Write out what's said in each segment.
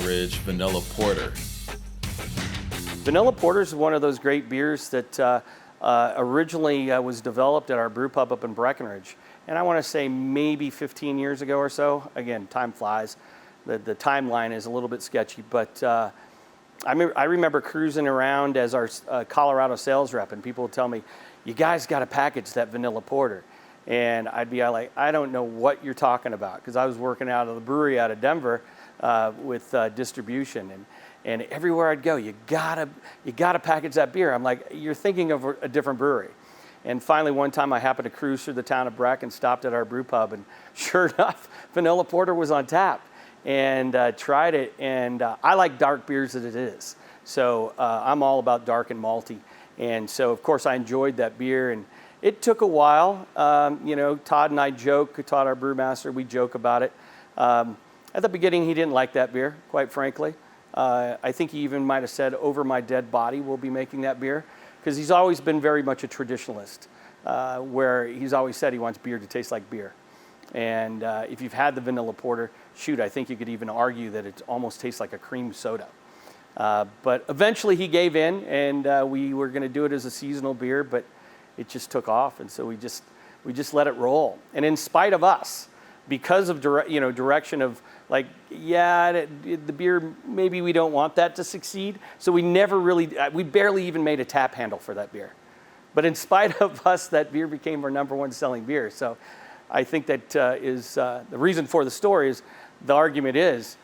Breckenridge Vanilla Porter. Vanilla Porter is one of those great beers that originally was developed at our brew pub up in Breckenridge. And I want to say maybe 15 years ago or so. Again, time flies. The timeline is a little bit sketchy, but I remember cruising around as our Colorado sales rep, and people would tell me, "You guys got to package that Vanilla Porter." And I'd be like, "I don't know what you're talking about," because I was working out of the brewery out of Denver with distribution, and everywhere I'd go, you gotta package that beer. I'm like, "You're thinking of a different brewery." And finally, one time I happened to cruise through the town of Breck and stopped at our brew pub, and sure enough, Vanilla Porter was on tap. And tried it, and I like dark beers as it is. So I'm all about dark and malty. And so, of course, I enjoyed that beer, and it took a while. Todd and I joke, Todd, our brewmaster, we joke about it. At the beginning, he didn't like that beer, quite frankly. I think he even might have said, "Over my dead body, we'll be making that beer," because he's always been very much a traditionalist, where he's always said he wants beer to taste like beer. And if you've had the Vanilla Porter, shoot, I think you could even argue that it almost tastes like a cream soda. But eventually he gave in, and we were going to do it as a seasonal beer, but it just took off, and so we just let it roll. And in spite of us, because of direction of like, the beer, maybe we don't want that to succeed, so we barely even made a tap handle for that beer. But in spite of us, that beer became our #1 selling beer. So I think that is the reason for the story. Is the argument is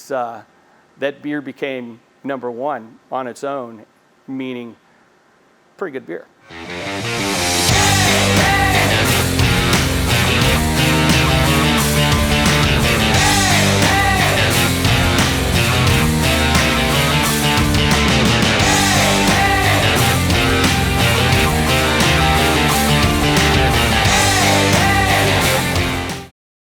that beer became #1 on its own, meaning pretty good beer.